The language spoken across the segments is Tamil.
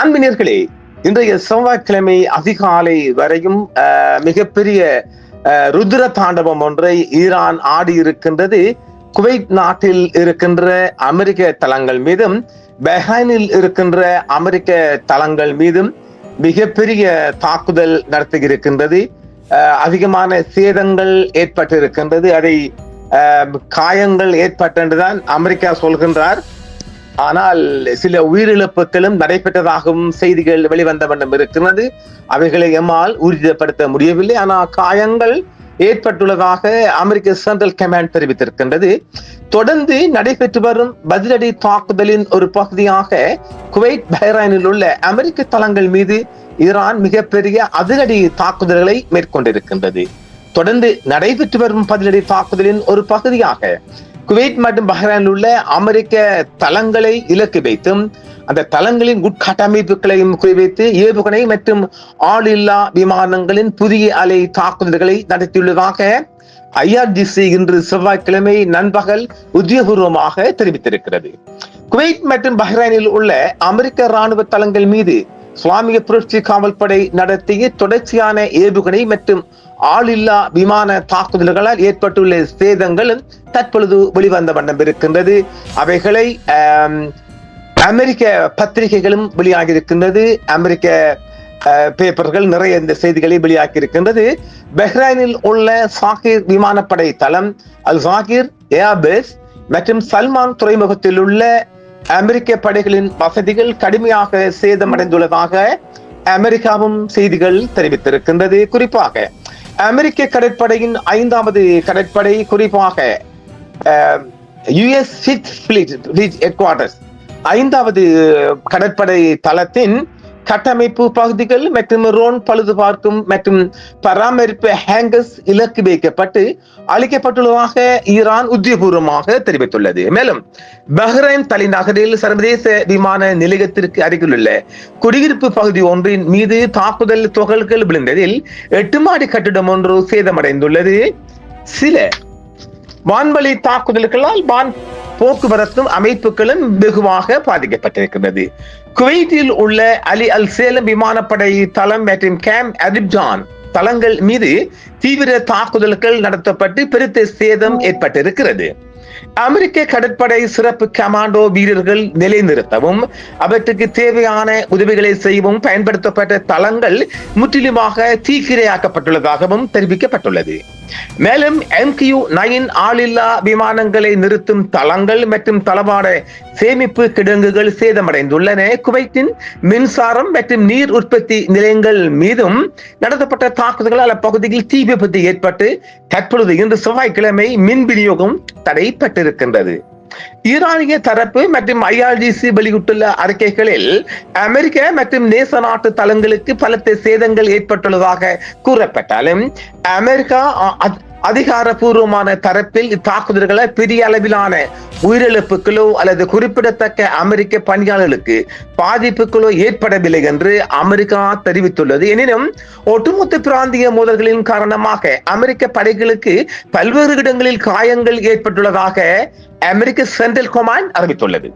அன்பினர்களே, இன்றைய செவ்வாய்க்கிழமை அதிகாலை வரையும் மிகப்பெரிய ருத்ர தாண்டவம் ஒன்றை ஈரான் ஆடி இருக்கின்றது. குவைத் நாட்டில் இருக்கின்ற அமெரிக்க தளங்கள் மீதும் பஹ்ரைனில் இருக்கின்ற அமெரிக்க தளங்கள் மீதும் மிகப்பெரிய தாக்குதல் நடத்தி இருக்கின்றது. அதிகமான சேதங்கள் ஏற்பட்டு இருக்கின்றது. அதை காயங்கள் ஏற்பட்டென்றுதான் அமெரிக்கா சொல்கின்றார். ஆனால் சில உயிரிழப்புகளும் நடைபெற்றதாகவும் செய்திகள் வெளிவந்த வண்ணம் இருக்கிறது. அவைகளை எம்மால் உறுதிப்படுத்த முடியவில்லை. ஆனால் காயங்கள் ஏற்பட்டுள்ளதாக அமெரிக்க சென்ட்ரல் கமாண்ட் தெரிவித்திருக்கின்றது. தொடர்ந்து நடைபெற்று வரும் பதிலடி தாக்குதலின் ஒரு பகுதியாக குவைத் பஹ்ரைனில் உள்ள அமெரிக்க தளங்கள் மீது ஈரான் மிகப்பெரிய அதிரடி தாக்குதல்களை மேற்கொண்டிருக்கின்றது. தொடர்ந்து நடைபெற்று வரும் பதிலடி தாக்குதலின் ஒரு பகுதியாக குவைத் மற்றும் பஹ்ரைனில் உள்ள அமெரிக்க தளங்களை இலக்கு வைத்தும் அந்த தளங்களின் உட்கட்டமைப்புகளையும் குறிவைத்து ஏவுகணை மற்றும் ஆளில்லா விமானங்களின் புதிய அலை தாக்குதல்களை நடத்தியுள்ளதாக IRGC இன்று செவ்வாய்க்கிழமை நண்பகல் உத்தியோகபூர்வமாக தெரிவித்திருக்கிறது. குவைத் மற்றும் பஹ்ரைனில் உள்ள அமெரிக்க ராணுவ தளங்கள் மீது இஸ்லாமிய புரட்சி காவல்படை நடத்திய தொடர்ச்சியான ஏவுகணை மற்றும் ஆளில்லா விமான தாக்குதல்களால் ஏற்பட்டுள்ள சேதங்களும் தற்பொழுது வெளிவந்த வண்ணம் இருக்கின்றது. அவைகளை அமெரிக்க பத்திரிகைகளும் வெளியாகி இருக்கின்றது. அமெரிக்க பேப்பர்கள் நிறைய இந்த செய்திகளை வெளியாகி இருக்கின்றது. பஹ்ரைனில் உள்ள சாகிர் விமானப்படை தளம், அல் சாகிர் ஏர்பேஸ் மற்றும் சல்மான் துறைமுகத்தில் உள்ள அமெரிக்க படைகளின் வசதிகள் கடுமையாக சேதமடைந்துள்ளதாக அமெரிக்காவும் செய்திகள் தெரிவித்திருக்கின்றது. குறிப்பாக அமெரிக்க கடற்படையின் 5வது கடற்படை, குறிப்பாக US 5th Fleet Headquarters 5வது கடற்படை தளத்தின் கட்டமைப்பு பகுதிகள் மற்றும் ரோன் பழுது பார்க்கும் மற்றும் பராமரிப்பு ஹேங்கர்ஸ் இலக்கு வைக்கப்பட்டு அளிக்கப்பட்டுள்ளதாக ஈரான் உத்தியோகபூர்வமாக தெரிவித்துள்ளது. மேலும் பஹ்ரைன் தலைநகரில் சர்வதேச விமான நிலையத்திற்கு அருகிலுள்ள குடியிருப்பு பகுதி ஒன்றின் மீது தாக்குதல் துகள்கள் விழுந்ததில் 8 மாடி கட்டிடம் ஒன்று சேதமடைந்துள்ளது. சில வான்வழி தாக்குதல்களால் வான் போக்குவரத்து அமைப்புகளும் வெகுவாக பாதிக்கப்பட்டிருக்கிறது. குவைத்தில் உள்ள அலி அல் சேலம் விமானப்படை தளம் மற்றும் கேம்ப் அரிப்ஜான் தளங்கள் மீது தீவிர தாக்குதல்கள் நடத்தப்பட்டு பெருத்த சேதம் ஏற்பட்டிருக்கிறது. அமெரிக்க கடற்படை சிறப்பு கமாண்டோ வீரர்கள் நிலைநிறுத்தவும் அவற்றுக்கு தேவையான உதவிகளை செய்யவும் பயன்படுத்தப்பட்ட தளங்கள் முற்றிலுமாக தீக்கிரையாக்கப்பட்டுள்ளதாகவும் தெரிவிக்கப்பட்டுள்ளது. மேலும் MQ-9 ஆளில்லா விமானங்களை நிறுத்தும் தளங்கள் மற்றும் தளவாட சேமிப்பு கிடங்குகள் சேதமடைந்துள்ளன. குவைத்தின் மின்சாரம் மற்றும் நீர் உற்பத்தி நிலையங்கள் மீதும் நடத்தப்பட்ட தாக்குதல்களால் அப்பகுதியில் தீ விபத்து ஏற்பட்டு தற்பொழுது இன்று செவ்வாய்க்கிழமை மின் விநியோகம் தடைப்பட்டிருக்கின்றது. ஈரானிய தரப்பு மற்றும் IRGC வெளியிட்டுள்ள அறிக்கைகளில் அமெரிக்க மற்றும் நேச நாட்டு தளங்களுக்கு பலத்த சேதங்கள் ஏற்பட்டுள்ளதாக கூறப்பட்டாலும் அமெரிக்கா அதிகாரப்பூர்வமான தரப்பில் இத்தாக்குதல்களை பெரிய அளவிலான உயிரிழப்புகளோ அல்லது குறிப்பிடத்தக்க அமெரிக்க பணியாளர்களுக்கு பாதிப்புகளோ ஏற்படவில்லை என்று அமெரிக்கா தெரிவித்துள்ளது. எனினும் ஒட்டுமொத்த பிராந்திய மோதல்களின் காரணமாக அமெரிக்க படைகளுக்கு பல்வேறு இடங்களில் காயங்கள் ஏற்பட்டுள்ளதாக அமெரிக்க சென்ட்ரல் கமாண்ட் அறிவித்துள்ளது.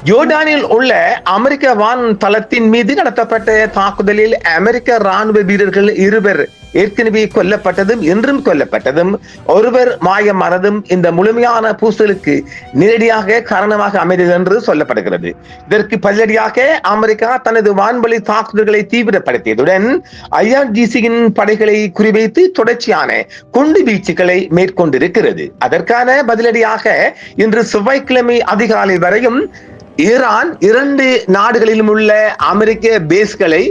ஜோர்டானில் உள்ள அமெரிக்க வான் தளத்தின் மீது நடத்தப்பட்ட தாக்குதலில் அமெரிக்க ராணுவ வீரர்கள் 2 ஏற்கனவே கொல்லப்பட்டதும் இன்றும் கொல்லப்பட்டதும் ஒருவர் மாயமானதும் இந்த முழுமையான பூசலுக்கு நேரடியாக காரணமாக அமைந்தது என்று சொல்லப்படுகிறது. இதற்கு பதிலடியாக அமெரிக்கா தனது வான்வழி தாக்குதல்களை தீவிரப்படுத்தியதுடன் IRGCயின் படைகளை குறிவைத்து தொடர்ச்சியான குண்டு வீச்சுகளை மேற்கொண்டிருக்கிறது. அதற்கான பதிலடியாக இன்று செவ்வாய்க்கிழமை அதிகாலை வரையும் ஈரான் 2 நாடுகளிலும் உள்ள அமெரிக்க பேஸ்களை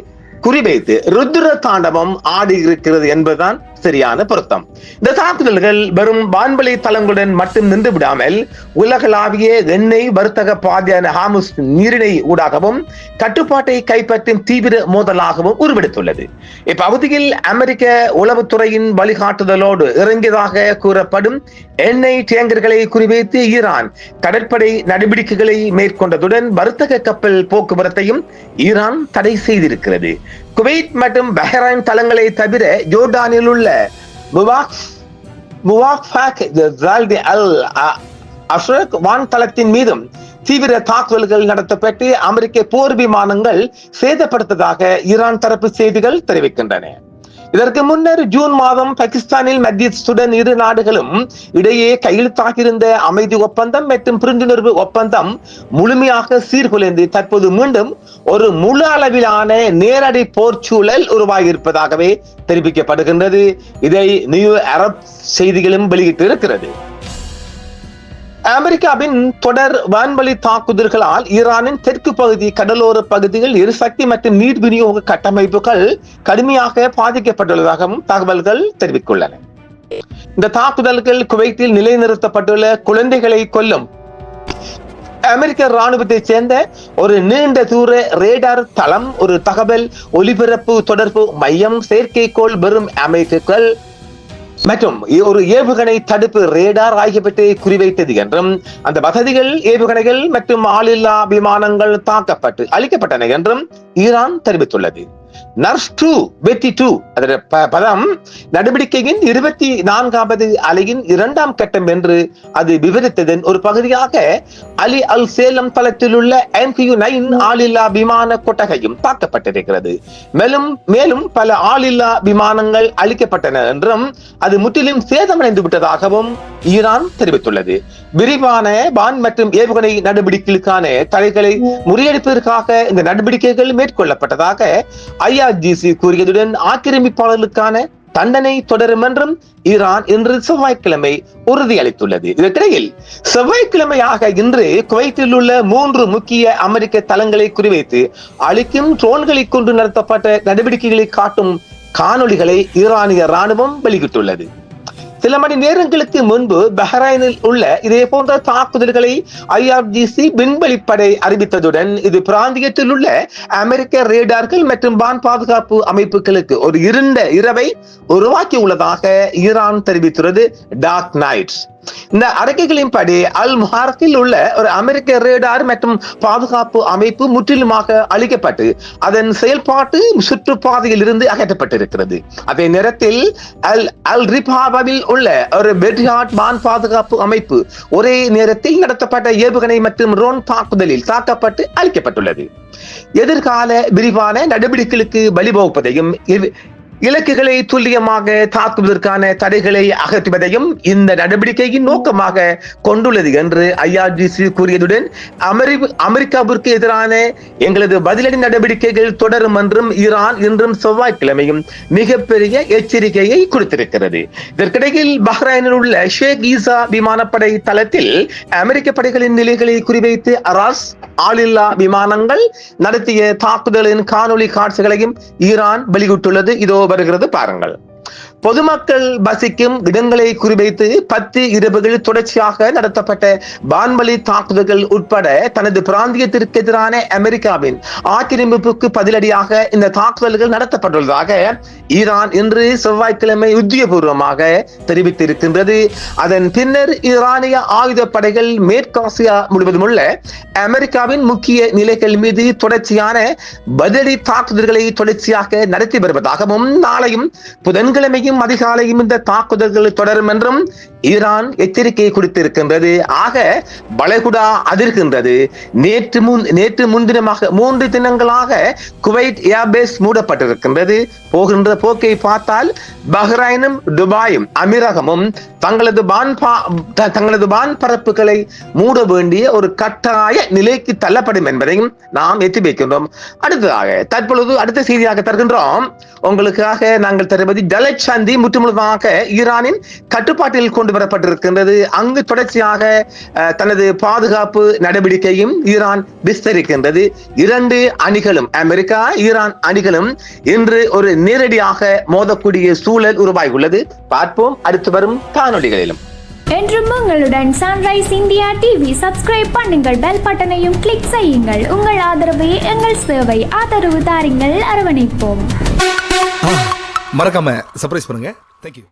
குறிவைத்து ருத்ர தாண்டவம் ஆடி இருக்கிறது என்பதுதான் சரியான பொருத்தம். இந்த தாக்குதல்கள் வெறும் வான்வழி தளங்களுடன் மட்டும் நின்று விடாமல் உலகளாவிய எண்ணெய் வர்த்தக பாதையான ஹார்முஸ் நீரிணை ஊடாகவும் கட்டுப்பாட்டை கைப்பற்றும் தீவிர மோதலாகவும் உருவெடுத்துள்ளது. இப்பகுதியில் அமெரிக்க உளவுத்துறையின் வழிகாட்டுதலோடு இறங்கியதாக கூறப்படும் எண்ணெய் டேங்கர்களை குறிவைத்து ஈரான் கடற்படை நடவடிக்கைகளை மேற்கொண்டதுடன் வர்த்தக கப்பல் போக்குவரத்தையும் ஈரான் தடை செய்திருக்கிறது. குவைத் மற்றும் பஹ்ரைன் தளங்களை தவிர ஜோர்டானில் உள்ள வான் தளத்தின் மீதும் தீவிர தாக்குதல்கள் நடத்தப்பட்டு அமெரிக்க போர் விமானங்கள் சேதப்படுத்ததாக ஈரான் தரப்பு செய்திகள் தெரிவிக்கின்றன. இதற்கு முன்னர் ஜூன் மாதம் பாகிஸ்தானில் மத்தியஸ்துடன் இரு நாடுகளும் இடையே கையெழுத்தாகியிருந்த அமைதி ஒப்பந்தம் மற்றும் புரிந்துணர்வு ஒப்பந்தம் முழுமையாக சீர்குலைந்து தற்போது மீண்டும் ஒரு முழு அளவிலான நேரடி போர் சூழல் உருவாகியிருப்பதாகவே தெரிவிக்கப்படுகின்றது. இதை நியூ அரப் செய்திகளும் வெளியிட்டு இருக்கிறது. அமெரிக்காவின் தொடர் வான்வழி தாக்குதல்களால் ஈரானின் தெற்கு பகுதி, கடலோர பகுதிகள், எரிசக்தி மற்றும் நீர் விநியோக கட்டமைப்புகள் கடுமையாக பாதிக்கப்பட்டுள்ளதாகவும் தகவல்கள் தெரிவித்துள்ளன. இந்த தாக்குதல்கள் குவைத்தில் நிலைநிறுத்தப்பட்டுள்ள குழந்தைகளை கொல்லும் அமெரிக்க ராணுவத்தைச் சேர்ந்த ஒரு நீண்ட தூர ரேடார் தளம், ஒரு தகவல் ஒலிபரப்பு தொடர்பு மையம், செயற்கைக்கோள் பெறும் அமைப்புகள் மற்றும் ஒரு ஏவுகணை தடுப்பு ரேடார் ஆகியவற்றை குறிவைத்தது என்றும், அந்த வசதிகள், ஏவுகணைகள் மற்றும் ஆளில்லா விமானங்கள் தாக்கப்பட்டு அளிக்கப்பட்டன என்றும் ஈரான் தெரிவித்துள்ளது. நர்ஸ் 2 வெற்றி 2 அதன் பதம் நடவடிக்கையின் 24வது அலையின் 2ஆம் கட்டம் என்று அது விவரித்ததன் ஒரு பகுதியாக அலி அல் சேலம் தளத்தில் உள்ள MQ-9 ஆளில்லா விமான கொட்டகையும் தாக்கப்பட்டிருக்கிறது. மேலும் பல ஆளில்லா விமானங்கள் அளிக்கப்பட்டன என்றும் அது முற்றிலும் சேதமடைந்து விட்டதாகவும் ஈரான் தெரிவித்துள்ளது. விரிவான வான் மற்றும் ஏவுகணை நடவடிக்கைகளுக்கான தடைகளை முறியடிப்பதற்காக இந்த நடவடிக்கைகள் மேற்கொள்ளப்பட்டதாக IRGC கூறியதுடன் ஆக்கிரமிப்பாளர்களுக்கான தண்டனை தொடரும் என்றும் ஈரான் இன்று செவ்வாய்க்கிழமை உறுதியளித்துள்ளது. இதற்கிடையில் செவ்வாய்க்கிழமையாக இன்று குவைத்தில் உள்ள 3 முக்கிய அமெரிக்க தளங்களை குறிவைத்து அளிக்கும் ட்ரோன்களை கொண்டு நடத்தப்பட்ட நடவடிக்கைகளை காட்டும் காணொளிகளை ஈரானிய ராணுவம் வெளியிட்டுள்ளது. சில மணி நேரங்களுக்கு முன்பு பஹ்ரைனில் உள்ள இதே போன்ற தாக்குதல்களை IRGC விண்வெளிப்படை அறிவித்ததுடன் இது பிராந்தியத்தில் உள்ள அமெரிக்க ரேடார்கள் மற்றும் வான் பாதுகாப்பு அமைப்புகளுக்கு ஒரு இருண்ட இரவை உருவாக்கி உள்ளதாக ஈரான் தெரிவித்துள்ளது. Dark night. இந்த அறிக்கைகளின்படி அல் முஹாரத்தில் உள்ள ஒரு அமெரிக்க ரேடார் மற்றும் பாதுகாப்பு அமைப்பு முற்றிலுமாக அழிக்கப்பட்டு அதன் செயல்பாட்டு சுற்றுப்பாதையில் இருந்து அகற்றப்பட்டிருக்கிறது. அதே நேரத்தில் அல் ரிபாவில் உள்ள ஒரு பெட்ஹார்ட் வான் பாதுகாப்பு அமைப்பு ஒரே நேரத்தில் நடத்தப்பட்ட ஏவுகணை மற்றும் ரோன் தாக்குதலில் தாக்கப்பட்டு அழிக்கப்பட்டுள்ளது. எதிர்கால விரிவான நடவடிக்கைகளுக்கு வழிவகுப்பதையும் இலக்குகளை துல்லியமாக தாக்குவதற்கான தடைகளை அகற்றுவதையும் இந்த நடவடிக்கையின் நோக்கமாக கொண்டுள்ளது என்று IRGC கூறியதுடன் அமெரிக்காவிற்கு எதிரான எங்களது பதிலடி நடவடிக்கைகள் தொடரும் என்றும் ஈரான் இன்றும் செவ்வாய்க்கிழமையும் மிகப்பெரிய எச்சரிக்கையை கொடுத்திருக்கிறது. இதற்கிடையில் பஹ்ரைனில் உள்ள ஷேக் ஈசா விமானப்படை தளத்தில் அமெரிக்க படைகளின் நிலைகளை குறிவைத்து அராஸ் ஆளில்லா விமானங்கள் நடத்திய தாக்குதலின் காணொலி காட்சிகளையும் ஈரான் வெளியிட்டுள்ளது. இதோ வருகிறது பாருங்கள். பொதுமக்கள் வசிக்கும் இடங்களை குறிவைத்து 10 இரவுகள் தொடர்ச்சியாக நடத்தப்பட்ட வான்வழி தாக்குதல்கள் உட்பட தனது பிராந்தியத்திற்கு எதிரான அமெரிக்காவின் ஆக்கிரமிப்புக்கு பதிலடியாக இந்த தாக்குதல்கள் நடத்தப்பட்டுள்ளதாக ஈரான் இன்று செவ்வாய்க்கிழமை உத்தியோகபூர்வமாக தெரிவித்திருக்கின்றது. அதன் பின்னர் ஈரானிய ஆயுதப்படைகள் மேற்காசியா முழுவதும் உள்ள அமெரிக்காவின் முக்கிய நிலைகள் மீது தொடர்ச்சியான பதிலடி தாக்குதல்களை தொடர்ச்சியாக நடத்தி வருவதாகவும் நாளையும் புதன்கிழமையும் அதிகாலையும் இந்த தாக்குதல்கள் தொடரும் என்றும் ஈரான் எச்சரிக்கை கொடுத்திருக்கின்றது. ஆக வளைகுடா அதிர்கின்றது. நேற்று முன்தினமாக 3 தினங்களாக குவைத் ஏர்பேஸ் மூடப்பட்டிருக்கின்றது. போகின்ற போக்கை பார்த்தால் பஹ்ரைனும் துபாயும் அமீரகமும் தங்களது வான் பரப்புகளை மூட வேண்டிய ஒரு கட்டாய நிலைக்கு தள்ளப்படும் என்பதையும் நாம் எட்டி வைக்கின்றோம். அடுத்ததாக தற்பொழுது அடுத்த செய்தியாக தருகின்றோம். உங்களுக்காக நாங்கள் தருவது டலட் சந்தி முற்றுமுழுதாக ஈரானின் கட்டுப்பாட்டில் கொண்டு வரப்பட்டிருக்கின்றது. அங்கு தொடர்ச்சியாக தனது பாதுகாப்பு நடவடிக்கையும் ஈரான் விஸ்தரிக்கின்றது. 2 அணிகளும், அமெரிக்கா ஈரான் அணிகளும் இன்று ஒரு நேரடியாக மோதக்கூடிய சூழல் உருவாகியுள்ளது. பார்ப்போம் அடுத்து வரும் காணொளிகளிலும். என்றும் உங்களுடன் சன்ரைஸ் இந்தியா டிவி சப்ஸ்கிரைப் பண்ணுங்கள், பெல் பட்டனையும் கிளிக் செய்யுங்கள். உங்கள் ஆதரவே எங்கள் சேவை. ஆதரவு தாருங்கள், அரவணைப்போம். மறக்காம சர்ப்ரைஸ் பண்ணுங்க. தேங்க்யூ.